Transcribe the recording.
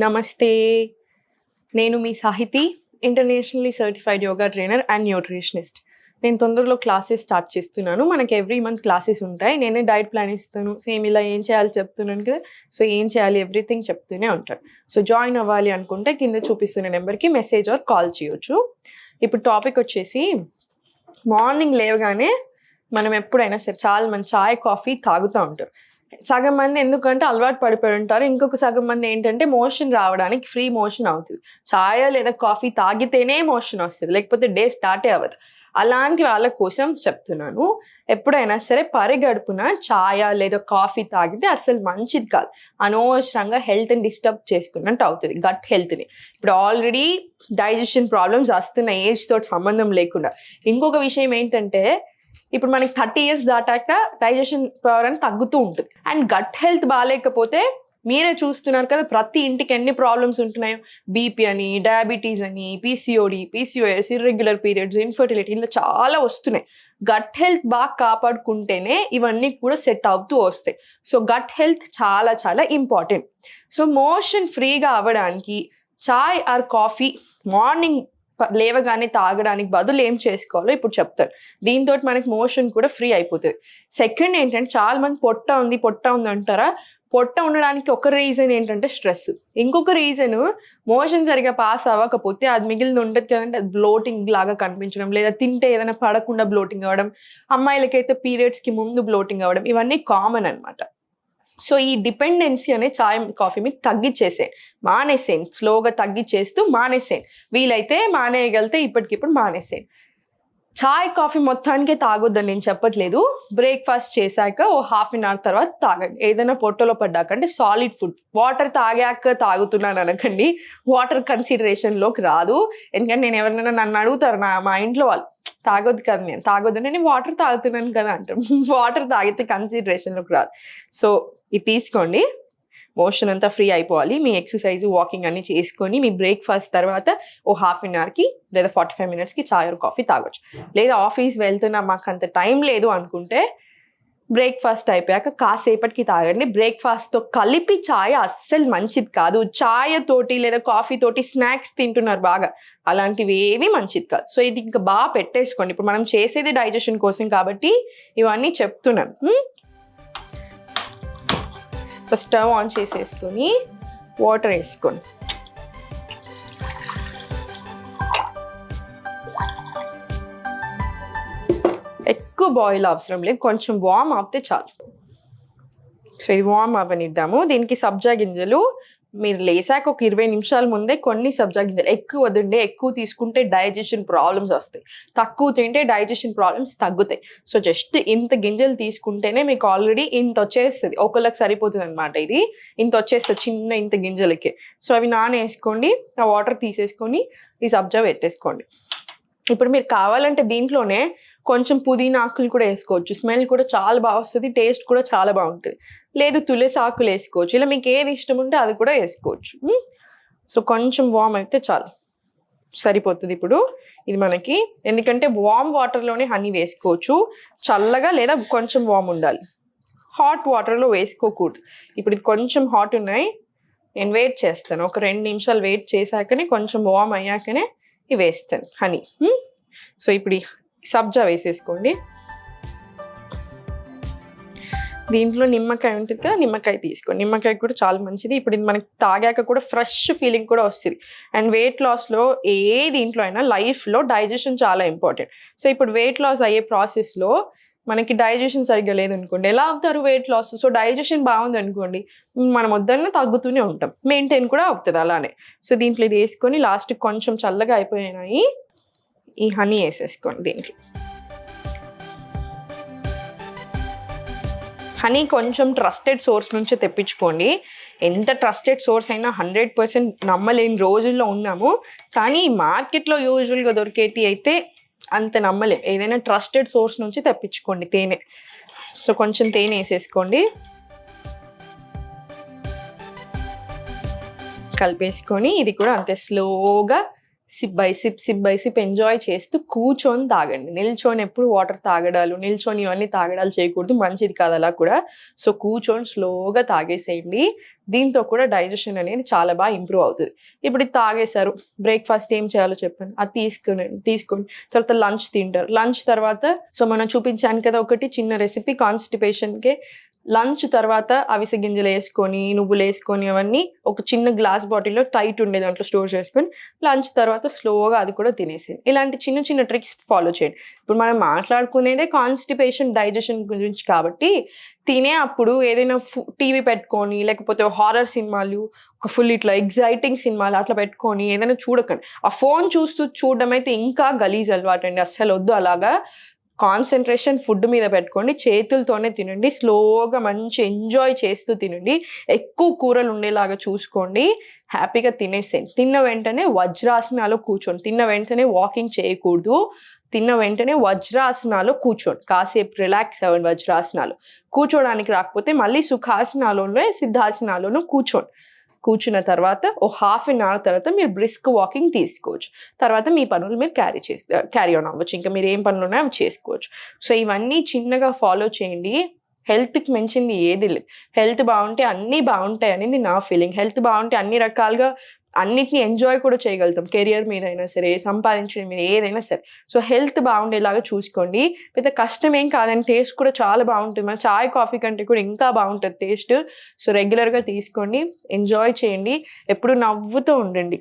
నమస్తే. నేను మీ Sahiti, internationally certified yoga trainer and nutritionist. నేను తొందరలో క్లాసెస్ స్టార్ట్ చేస్తున్నాను. మనకి ఎవ్రీ మంత్ క్లాసెస్ ఉంటాయి. నేనే డైట్ ప్లాన్ ఇస్తాను. సేమ్ ఇలా ఏం చేయాలో చెప్తున్నాను కదా! సో, ఏం చేయాలి ఎవ్రీథింగ్ చెప్తూనే ఉంటాను. సో, జాయిన్ అవ్వాలి అనుకుంటే కింద చూపిస్తున్న నెంబర్‌కి మెసేజ్ ఆర్ కాల్ చేయొచ్చు. ఇప్పుడు టాపిక్ వచ్చేసి మార్నింగ్ లేవగానే మనం ఎప్పుడైనా సరే చాలా మంది చాయ్, కాఫీ తాగుతా ఉంటారు. సగం మంది ఎందుకంటే అలవాటు పడిపోయి ఉంటారు. ఇంకొక సగం మంది ఏంటంటే మోషన్ రావడానికి ఫ్రీ మోషన్ అవుతది. చాయో లేదా కాఫీ తాగితేనే మోషన్ వస్తది. లేకపోతే డే స్టార్టే అవ్వదు. అలాంటి వాళ్ళ కోసం చెప్తున్నాను. ఎప్పుడైనా సరే పరిగడుపున చాయ లేదా కాఫీ తాగితే అస్సలు మంచిది కాదు. అనవసరంగా హెల్త్‌ని డిస్టర్బ్ చేసుకున్నట్టు అవుతది. గట్ హెల్త్‌ని. ఇప్పుడు ఆల్రెడీ డైజెషన్ ప్రాబ్లమ్స్ వస్తున్నాయి ఏజ్ తోటి సంబంధం లేకుండా. ఇంకొక విషయం ఏంటంటే ఇప్పుడు మనకి 30 ఇయర్స్ దాటాక డైజెషన్ పవర్ అని తగ్గుతూ ఉంటుంది. అండ్ గట్ హెల్త్ బాలేకపోతే మీరే చూస్తున్నారు కదా ప్రతి ఇంటికి ఎన్ని ప్రాబ్లమ్స్ ఉంటున్నాయో. బీపీ అని, డయాబెటీస్ అని, PCOD, PCOS, irregular periods, infertility ఇలా చాలా వస్తున్నాయి. గట్ హెల్త్ బాగా కాపాడుకుంటేనే ఇవన్నీ కూడా సెట్ అవుతూ వస్తాయి. సో గట్ హెల్త్ చాలా చాలా ఇంపార్టెంట్. సో మోషన్ ఫ్రీగా అవ్వడానికి చాయ్ ఆర్ కాఫీ మార్నింగ్ లేవగానే తాగడానికి బదులు ఏం చేసుకోవాలో ఇప్పుడు చెప్తాను. దీంతో మనకి మోషన్ కూడా ఫ్రీ అయిపోతుంది. సెకండ్ ఏంటంటే చాలా మంది పొట్ట ఉంది అంటారా. పొట్ట ఉండడానికి ఒక రీజన్ ఏంటంటే స్ట్రెస్. ఇంకొక రీజన్ మోషన్ సరిగా పాస్ అవ్వకపోతే అది మిగిలిన ఉండదు కదంటే అది బ్లోటింగ్ లాగా కనిపించడం, లేదా తింటే ఏదైనా పడకుండా బ్లోటింగ్ అవ్వడం, అమ్మాయిలకైతే పీరియడ్స్కి ముందు బ్లోటింగ్ అవ్వడం ఇవన్నీ కామన్ అనమాట. సో ఈ డిపెండెన్సీ అనే చాయ్ కాఫీ మీద తగ్గించేసేయండి, మానేసేయండి. స్లోగా తగ్గించేస్తూ మానేసేయండి. వీలైతే మానేయగలిగితే ఇప్పటికిప్పుడు మానేసేయండి. చాయ్ కాఫీ మొత్తానికే తాగొద్దని నేను చెప్పట్లేదు. బ్రేక్ఫాస్ట్ చేశాక ఓ హాఫ్ అన్ అవర్ తర్వాత తాగండి. ఏదైనా పొట్టలో పడ్డాక అంటే సాలిడ్ ఫుడ్. వాటర్ తాగాక తాగుతున్నాను అనకండి. వాటర్ కన్సిడరేషన్లోకి రాదు. ఎందుకంటే నేను ఎవరినైనా నన్ను అడుగుతారు మా ఇంట్లో వాళ్ళు తాగొద్దు కదా, నేను తాగొద్దని నేను వాటర్ తాగుతున్నాను కదా అంటారు. వాటర్ తాగితే కన్సిడరేషన్లోకి రాదు. సో ఇది తీసుకోండి. మోషన్ అంతా ఫ్రీ అయిపోవాలి. మీ ఎక్సర్సైజ్, వాకింగ్ అన్ని చేసుకొని మీ బ్రేక్ఫాస్ట్ తర్వాత ఓ హాఫ్ అన్ అవర్కి లేదా 45 మినిట్స్కి చాయ్ ఆర్ కాఫీ తాగొచ్చు. లేదా ఆఫీస్ వెళ్తున్నా మాకు అంత టైం లేదు అనుకుంటే బ్రేక్ఫాస్ట్ అయిపోయాక కాసేపటికి తాగండి. బ్రేక్ఫాస్ట్తో కలిపి చాయ్ అస్సలు మంచిది కాదు. చాయ్ తోటి లేదా కాఫీ తోటి స్నాక్స్ తింటున్నారు బాగా, అలాంటివి ఏవి మంచిది కాదు. సో ఇది ఇంకా బాగా పెట్టేసుకోండి. ఇప్పుడు మనం చేసేది డైజెషన్ కోసం కాబట్టి ఇవన్నీ చెప్తున్నాను. స్టవ్ ఆన్ చేసేసుకొని వాటర్ వేసుకోండి. ఎక్కువ బాయిల్ అవసరం లేదు, కొంచెం వార్మ్ అవుతే చాలు. సో ఇది వార్మ్ అవ్వనిద్దాము. దీనికి సబ్జా గింజలు మీరు లేసాక ఒక 20 నిమిషాల ముందే కొన్ని సబ్జా గింజలు, ఎక్కువ వద్దండి. ఎక్కువ తీసుకుంటే డైజెషన్ ప్రాబ్లమ్స్ వస్తాయి, తక్కువ తింటే డైజెషన్ ప్రాబ్లమ్స్ తగ్గుతాయి. సో జస్ట్ ఇంత గింజలు తీసుకుంటేనే మీకు ఆల్రెడీ ఇంత వచ్చేస్తుంది. ఒకళ్ళకి సరిపోతుంది అనమాట. ఇది ఇంత వచ్చేస్తుంది చిన్న ఇంత గింజలకి. సో అవి నానేసుకోండి. ఆ వాటర్ తీసేసుకొని ఈ సబ్జా పెట్టేసుకోండి. ఇప్పుడు మీరు కావాలంటే దీంట్లోనే కొంచెం పుదీనా ఆకులు కూడా వేసుకోవచ్చు. స్మెల్ కూడా చాలా బాగా వస్తుంది, టేస్ట్ కూడా చాలా బాగుంటుంది. లేదు తులసి ఆకులు వేసుకోవచ్చు. ఇలా మీకు ఏది ఇష్టం ఉంటే అది కూడా వేసుకోవచ్చు. సో కొంచెం వామ్ అయితే చాలు, సరిపోతుంది. ఇప్పుడు ఇది మనకి ఎందుకంటే వామ్ వాటర్లోనే హనీ వేసుకోవచ్చు. చల్లగా లేదా కొంచెం వామ్ ఉండాలి, హాట్ వాటర్లో వేసుకోకూడదు. ఇప్పుడు ఇది కొంచెం హాట్ ఉన్నాయి, నేను వెయిట్ చేస్తాను. ఒక 2 నిమిషాలు వెయిట్ చేశాకనే కొంచెం వామ్ అయ్యాకనే ఇవి వేస్తాను హనీ. సో ఇప్పుడు సబ్జా వేసేసుకోండి. దీంట్లో నిమ్మకాయ ఉంటుంది కదా, నిమ్మకాయ తీసుకోండి. నిమ్మకాయ కూడా చాలా మంచిది. ఇప్పుడు ఇది మనకి తాగాక కూడా ఫ్రెష్ ఫీలింగ్ కూడా వస్తుంది. అండ్ వెయిట్ లాస్లో దీంట్లో అయినా లైఫ్లో డైజెషన్ చాలా ఇంపార్టెంట్. సో ఇప్పుడు వెయిట్ లాస్ అయ్యే ప్రాసెస్లో మనకి డైజెషన్ సరిగ్గా లేదనుకోండి, ఎలా అవుతారు వెయిట్ లాస్? సో డైజెషన్ బాగుంది అనుకోండి, మనం వద్దన్నా తగ్గుతూనే ఉంటాం, మెయింటైన్ కూడా అవుతుంది అలానే. సో దీంట్లో ఇది వేసుకొని లాస్ట్కి కొంచెం చల్లగా అయిపోయినాయి ఈ హనీ వేసేసుకోండి. దీంట్లో హనీ కొంచెం ట్రస్టెడ్ సోర్స్ నుంచి తెప్పించుకోండి. ఎంత ట్రస్టెడ్ సోర్స్ అయినా 100% నమ్మలేని రోజుల్లో ఉన్నాము. కానీ మార్కెట్లో యూజువల్గా దొరికేటి అయితే అంత నమ్మలేం. ఏదైనా ట్రస్టెడ్ సోర్స్ నుంచి తెప్పించుకోండి తేనె. సో కొంచెం తేనె వేసేసుకోండి, కలిపేసుకొని ఇది కూడా అంతే స్లోగా సిప్ బై సిప్ ఎంజాయ్ చేస్తూ కూర్చొని తాగండి. నిల్చొని ఎప్పుడు వాటర్ తాగడాలు, నిల్చొని ఇవన్నీ తాగడాలు చేయకూడదు. మంచిది కాదు అలా కూడా. సో, కూర్చొని స్లోగా తాగేసేయండి. దీంతో కూడా డైజెషన్ అనేది చాలా బాగా ఇంప్రూవ్ అవుతది. ఇప్పుడు ఇది తాగేశారు. బ్రేక్‌ఫాస్ట్ ఏం చేయాలో చెప్పండి. అది తీసుకోండి. తర్వాత లంచ్ తింటారు. లంచ్ తర్వాత సో, మొన్న చూపించాను కదా ఒకటి చిన్న రెసిపీ కాన్‌స్టిపేషన్‌కే. లంచ్ తర్వాత అవిసె గింజలేసుకొని, నువ్వులేసుకొని అవన్నీ ఒక చిన్న గ్లాస్ బాటిల్‌లో టైట్ ఉండే దాంట్లో స్టోర్ చేసుకొని, లంచ్ తర్వాత స్లోగా అది కూడా తినేసేయండి. ఇలాంటి చిన్న చిన్న ట్రిక్స్ ఫాలో చేయండి. ఇప్పుడు మనం మాట్లాడుకునేదే కాన్‌స్టిపేషన్, డైజెషన్ గురించి కాబట్టి, తినే అప్పుడు ఏదైనా టీవీ పెట్టుకొని, లేకపోతే హారర్ సినిమాలు, ఒక ఫుల్ ఇట్లా ఎక్సైటింగ్ సినిమాలు అట్లా పెట్టుకొని ఏదైనా చూడకండి. ఆ ఫోను చూస్తూ చూడడం అయితే ఇంకా గలీజ్ అలవాటండి. అస్సలొద్దు అలాగా. కాన్సంట్రేషన్ ఫుడ్ మీద పెట్టుకోండి. చేతులతోనే తినండి. స్లోగా మంచి ఎంజాయ్ చేస్తూ తినండి. ఎక్కువ కూరలు ఉండేలాగా చూసుకోండి. హ్యాపీగా తినేసేయండి. తిన్న వెంటనే వజ్రాసనాలో కూర్చోండి. తిన్న వెంటనే వాకింగ్ చేయకూడదు. తిన్న వెంటనే వజ్రాసనాలో కూర్చోండి. కాసేపు రిలాక్స్ అవ్వండి వజ్రాసనాలో. కూర్చోడానికి రాకపోతే మళ్ళీ సుఖాసనాలోనే, సిద్ధాసనాలోనూ కూర్చోండి. కూర్చున్న తర్వాత ఓ హాఫ్ ఎన్ అవర్ తర్వాత మీరు బ్రిస్క్ వాకింగ్ తీసుకోవచ్చు. తర్వాత మీ పనులు మీరు క్యారీ ఆన్ అవ్వచ్చు. ఇంకా మీరు ఏం పనులున్నాయో అవి చేసుకోవచ్చు. సో, ఇవన్నీ చిన్నగా ఫాలో చేయండి. హెల్త్‌కి మించింది ఏది లేదు. హెల్త్ బావుంటే అన్నీ బావుంటాయి అనేది నా ఫీలింగ్. హెల్త్ బావుంటే అన్ని రకాలుగా అన్నిటిని ఎంజాయ్ కూడా చేయగలుగుతాం. కెరియర్ మీదైనా సరే, సంపాదించడం మీద ఏదైనా సరే. సో, హెల్త్ బావుండేలాగా చూసుకోండి. పెద్ద కష్టమేం కాదండి. టేస్ట్ కూడా చాలా బావుంటుంది. మన చాయ్, కాఫీ కంటే కూడా ఇంకా బావుంటది టేస్ట్. సో, రెగ్యులర్‌గా తీసుకోండి. ఎంజాయ్ చేయండి. ఎప్పుడు నవ్వుతూ ఉండండి.